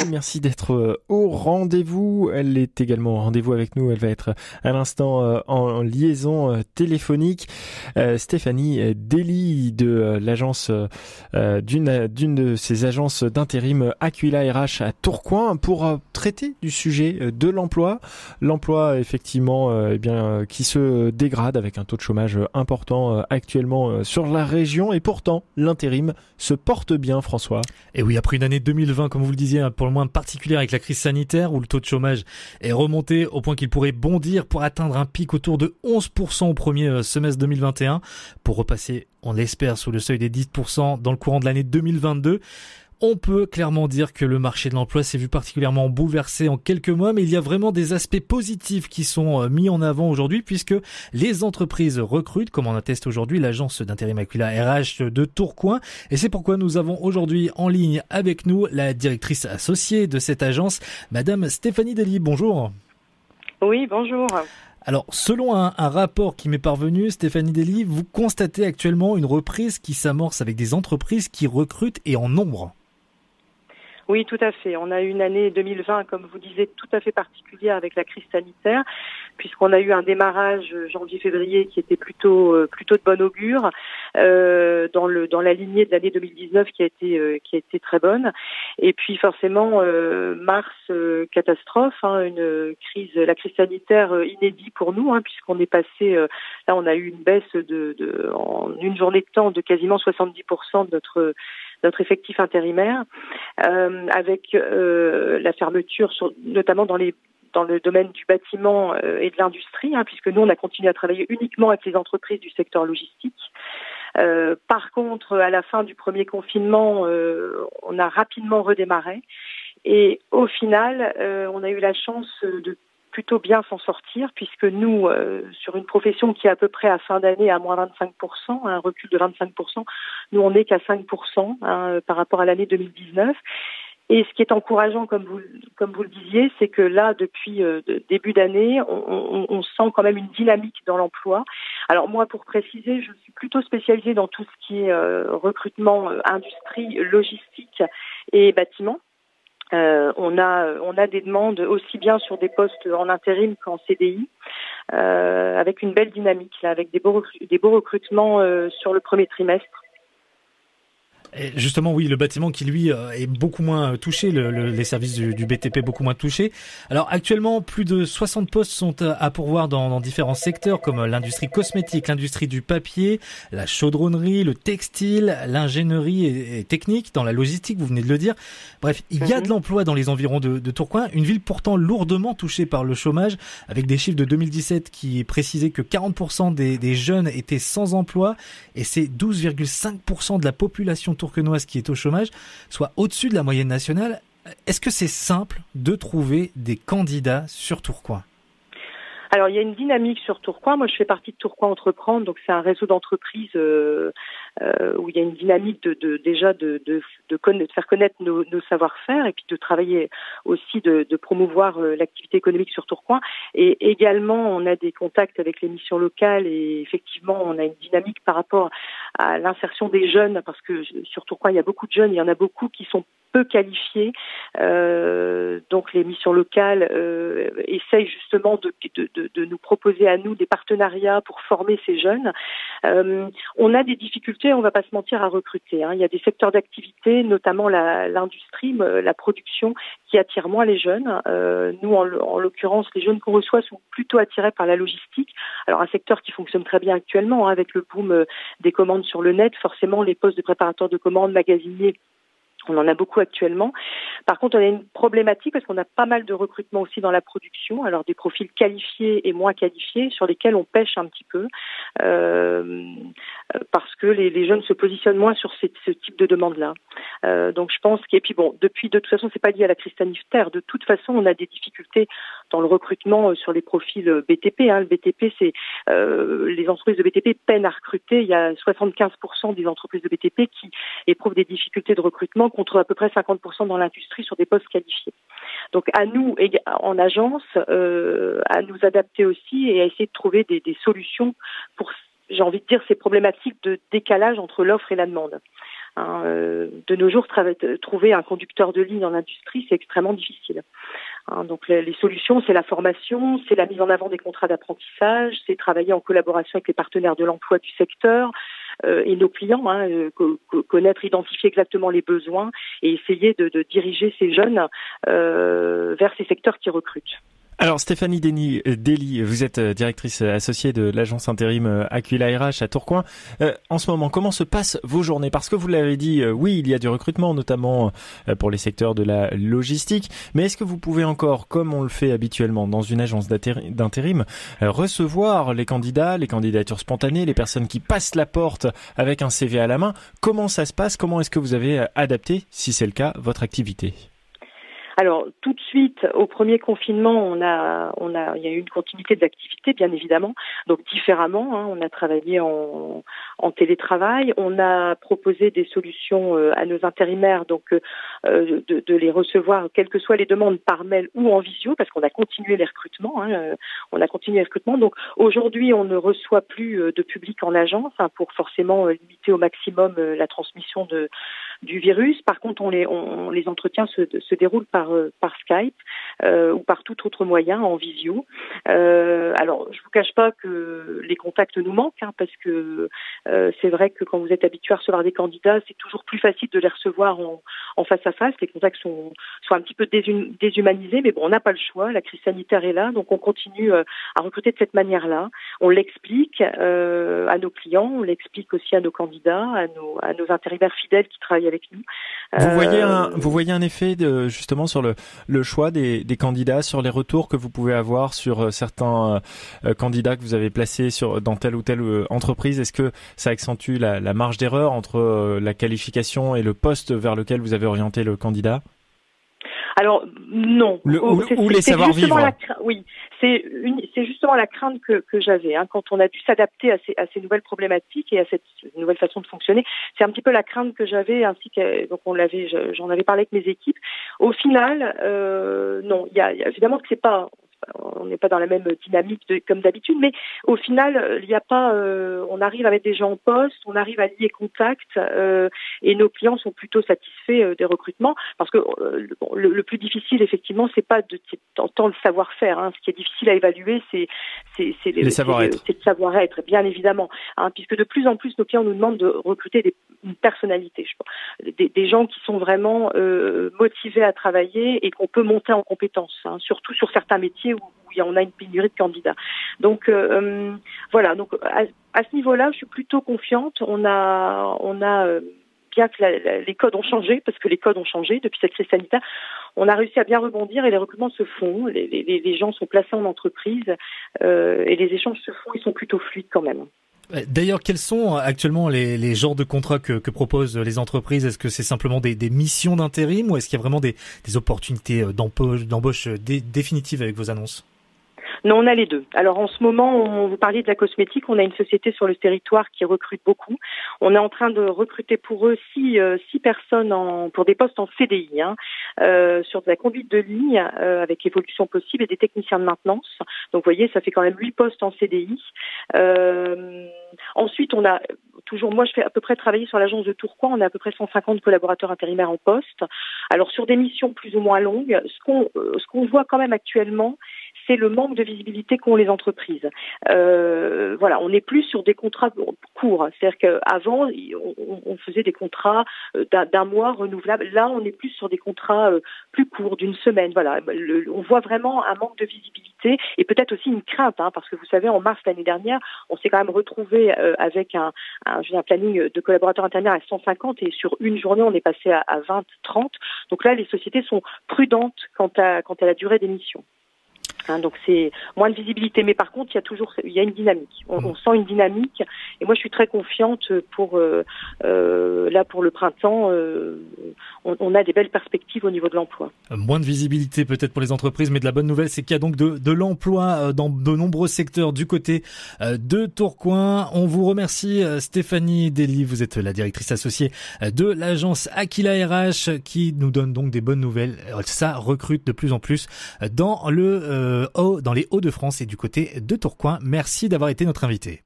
merci d'être au rendez-vous. Elle est également au rendez-vous avec nous. Elle va être à l'instant en liaison téléphonique. Stéphanie Dely de l'agence, d'une de ces agences d'intérim Aquila RH à Tourcoing pour traiter du sujet de l'emploi. L'emploi effectivement qui se dégrade avec un taux de chômage important actuellement sur la région et pourtant l'intérim se porte bien, François. Et oui, après une année 2020, comme vous le disiez, pour le moins particulière avec la crise sanitaire où le taux de chômage est remonté au point qu'il pourrait bondir pour atteindre un pic autour de 11% au premier semestre 2021 pour repasser, on l'espère, sous le seuil des 10% dans le courant de l'année 2022. On peut clairement dire que le marché de l'emploi s'est vu particulièrement bouleversé en quelques mois, mais il y a vraiment des aspects positifs qui sont mis en avant aujourd'hui puisque les entreprises recrutent, comme en atteste aujourd'hui l'agence d'intérim Aquila RH de Tourcoing. Et c'est pourquoi nous avons aujourd'hui en ligne avec nous la directrice associée de cette agence, Madame Stéphanie Dely. Bonjour. Oui, bonjour. Alors, selon un rapport qui m'est parvenu, Stéphanie Dely, vous constatez actuellement une reprise qui s'amorce avec des entreprises qui recrutent et en nombre. Oui, tout à fait. On a eu une année 2020, comme vous disiez, tout à fait particulière avec la crise sanitaire, puisqu'on a eu un démarrage janvier-février qui était plutôt de bon augure, dans la lignée de l'année 2019 qui a été très bonne. Et puis forcément mars, catastrophe, la crise sanitaire inédite pour nous, puisqu'on est passé là, on a eu une baisse en une journée de temps de quasiment 70% de notre effectif intérimaire, avec la fermeture, notamment dans le domaine du bâtiment et de l'industrie, puisque nous, on a continué à travailler uniquement avec les entreprises du secteur logistique. Par contre, à la fin du premier confinement, on a rapidement redémarré. Et au final, on a eu la chance de plutôt bien s'en sortir, puisque nous, sur une profession qui est à peu près à fin d'année à moins 25%, un recul de 25%, nous on n'est qu'à 5% par rapport à l'année 2019. Et ce qui est encourageant, comme vous le disiez, c'est que là, depuis début d'année, on sent quand même une dynamique dans l'emploi. Alors moi, pour préciser, je suis plutôt spécialisée dans tout ce qui est recrutement, industrie, logistique et bâtiment. On a des demandes aussi bien sur des postes en intérim qu'en CDI, avec une belle dynamique là, avec des beaux recrutements sur le premier trimestre. Et justement, oui, le bâtiment qui, lui, est beaucoup moins touché, les services du BTP beaucoup moins touchés. Alors, actuellement, plus de 60 postes sont à pourvoir dans différents secteurs, comme l'industrie cosmétique, l'industrie du papier, la chaudronnerie, le textile, l'ingénierie et technique, dans la logistique, vous venez de le dire. Bref, il y a de l'emploi dans les environs de Tourcoing, une ville pourtant lourdement touchée par le chômage, avec des chiffres de 2017 qui précisaient que 40% des jeunes étaient sans emploi, et c'est 12,5% de la population tourquenoise qui est au chômage, soit au-dessus de la moyenne nationale. Est-ce que c'est simple de trouver des candidats sur Tourcoing ? Alors, il y a une dynamique sur Tourcoing. Moi, je fais partie de Tourcoing Entreprendre, donc c'est un réseau d'entreprises où il y a une dynamique de faire connaître nos savoir-faire et puis de travailler aussi de promouvoir l'activité économique sur Tourcoing. Et également, on a des contacts avec les missions locales et effectivement, on a une dynamique par rapport à l'insertion des jeunes, parce que sur Tourcoing, il y a beaucoup de jeunes, il y en a beaucoup qui sont peu qualifiés. Donc les missions locales essayent justement de nous proposer à nous des partenariats pour former ces jeunes. On a des difficultés, on va pas se mentir, à recruter. Il y a des secteurs d'activité, notamment l'industrie, la production, qui attire moins les jeunes. Nous, en l'occurrence, les jeunes qu'on reçoit sont plutôt attirés par la logistique. Alors un secteur qui fonctionne très bien actuellement, avec le boom des commandes sur le net. Forcément, les postes de préparateurs de commandes, magasiniers, on en a beaucoup actuellement. Par contre, on a une problématique parce qu'on a pas mal de recrutements aussi dans la production, alors des profils qualifiés et moins qualifiés sur lesquels on pêche un petit peu parce que les jeunes se positionnent moins sur ce type de demande-là. Donc je pense de toute façon, c'est pas lié à la crise sanitaire. De toute façon, on a des difficultés dans le recrutement sur les profils BTP. Le BTP, c'est les entreprises de BTP peinent à recruter. Il y a 75% des entreprises de BTP qui éprouvent des difficultés de recrutement, contre à peu près 50% dans l'industrie sur des postes qualifiés. Donc à nous, en agence, à nous adapter aussi et à essayer de trouver des solutions pour, j'ai envie de dire, ces problématiques de décalage entre l'offre et la demande. De nos jours, trouver un conducteur de ligne en industrie, c'est extrêmement difficile. Donc les solutions, c'est la formation, c'est la mise en avant des contrats d'apprentissage, c'est travailler en collaboration avec les partenaires de l'emploi du secteur et nos clients, connaître, identifier exactement les besoins et essayer de diriger ces jeunes vers ces secteurs qui recrutent. Alors Stéphanie Dely, vous êtes directrice associée de l'agence intérim Aquila RH à Tourcoing. En ce moment, comment se passent vos journées? Parce que vous l'avez dit, oui, il y a du recrutement, notamment pour les secteurs de la logistique. Mais est-ce que vous pouvez encore, comme on le fait habituellement dans une agence d'intérim, recevoir les candidats, les candidatures spontanées, les personnes qui passent la porte avec un CV à la main? Comment ça se passe? Comment est-ce que vous avez adapté, si c'est le cas, votre activité? Alors tout de suite, au premier confinement, il y a eu une continuité de l'activité, bien évidemment, donc différemment. On a travaillé en télétravail, on a proposé des solutions à nos intérimaires, donc de les recevoir, quelles que soient les demandes, par mail ou en visio, parce qu'on a continué les recrutements. Donc aujourd'hui, on ne reçoit plus de public en agence pour forcément limiter au maximum la transmission du virus. Par contre, les entretiens se déroulent par Skype ou par tout autre moyen en visio. Alors, je vous cache pas que les contacts nous manquent, parce que c'est vrai que quand vous êtes habitué à recevoir des candidats, c'est toujours plus facile de les recevoir en face à face. Les contacts sont un petit peu déshumanisés, mais bon, on n'a pas le choix. La crise sanitaire est là, donc on continue à recruter de cette manière-là. On l'explique à nos clients, on l'explique aussi à nos candidats, à nos intérimaires fidèles qui travaillent avec nous. Vous voyez un effet justement sur le choix des candidats, sur les retours que vous pouvez avoir sur certains candidats que vous avez placés dans telle ou telle entreprise? Est-ce que ça accentue la marge d'erreur entre la qualification et le poste vers lequel vous avez orienté le candidat? Alors non. Ou les savoir-vivre. Oui, c'est justement la crainte que j'avais quand on a dû s'adapter à ces nouvelles problématiques et à cette nouvelle façon de fonctionner. C'est un petit peu la crainte que j'avais, ainsi que donc j'en avais parlé avec mes équipes. Au final, non, il y a évidemment que on n'est pas dans la même dynamique comme d'habitude, mais au final, il n'y a pas. On arrive à mettre des gens en poste, on arrive à lier contact, et nos clients sont plutôt satisfaits des recrutements, parce que le plus difficile, effectivement, c'est pas tant le savoir-faire. Ce qui est difficile à évaluer, c'est les savoir-être. C'est le savoir-être, bien évidemment, puisque de plus en plus nos clients nous demandent de recruter une personnalité, des gens qui sont vraiment motivés à travailler et qu'on peut monter en compétences, surtout sur certains métiers où on a une pénurie de candidats. Donc voilà. Donc à ce niveau-là, je suis plutôt confiante. On a bien que les codes ont changé, parce que les codes ont changé depuis cette crise sanitaire, on a réussi à bien rebondir et les recrutements se font. Les gens sont placés en entreprise et les échanges se font. Ils sont plutôt fluides quand même. D'ailleurs, quels sont actuellement les genres de contrats que proposent les entreprises? Est-ce que c'est simplement des missions d'intérim, ou est-ce qu'il y a vraiment des opportunités d'embauche définitives avec vos annonces? Non, on a les deux. Alors en ce moment, vous parliez de la cosmétique, on a une société sur le territoire qui recrute beaucoup. On est en train de recruter pour eux six personnes pour des postes en CDI, sur de la conduite de ligne avec évolution possible, et des techniciens de maintenance. Donc vous voyez, ça fait quand même 8 postes en CDI. Ensuite, on a toujours, moi je fais à peu près travailler sur l'agence de Tourcoing, on a à peu près 150 collaborateurs intérimaires en poste. Alors sur des missions plus ou moins longues, ce qu'on voit quand même actuellement, c'est le manque de visibilité qu'ont les entreprises. Voilà, on n'est plus sur des contrats courts. C'est-à-dire qu'avant, on faisait des contrats d'un mois renouvelables. Là, on est plus sur des contrats plus courts, d'une semaine. Voilà, on voit vraiment un manque de visibilité et peut-être aussi une crainte, parce que vous savez, en mars l'année dernière, on s'est quand même retrouvé avec un planning de collaborateurs intérimaires à 150, et sur une journée, on est passé à 20, 30. Donc là, les sociétés sont prudentes quant à la durée des missions. Donc c'est moins de visibilité, mais par contre il y a une dynamique. On sent une dynamique, et moi je suis très confiante pour le printemps. On a des belles perspectives au niveau de l'emploi. Moins de visibilité peut-être pour les entreprises, mais de la bonne nouvelle, c'est qu'il y a donc de l'emploi dans de nombreux secteurs du côté de Tourcoing. On vous remercie, Stéphanie Dely, vous êtes la directrice associée de l'agence Aquila RH, qui nous donne donc des bonnes nouvelles. Ça recrute de plus en plus dans les Hauts-de-France et du côté de Tourcoing. Merci d'avoir été notre invité.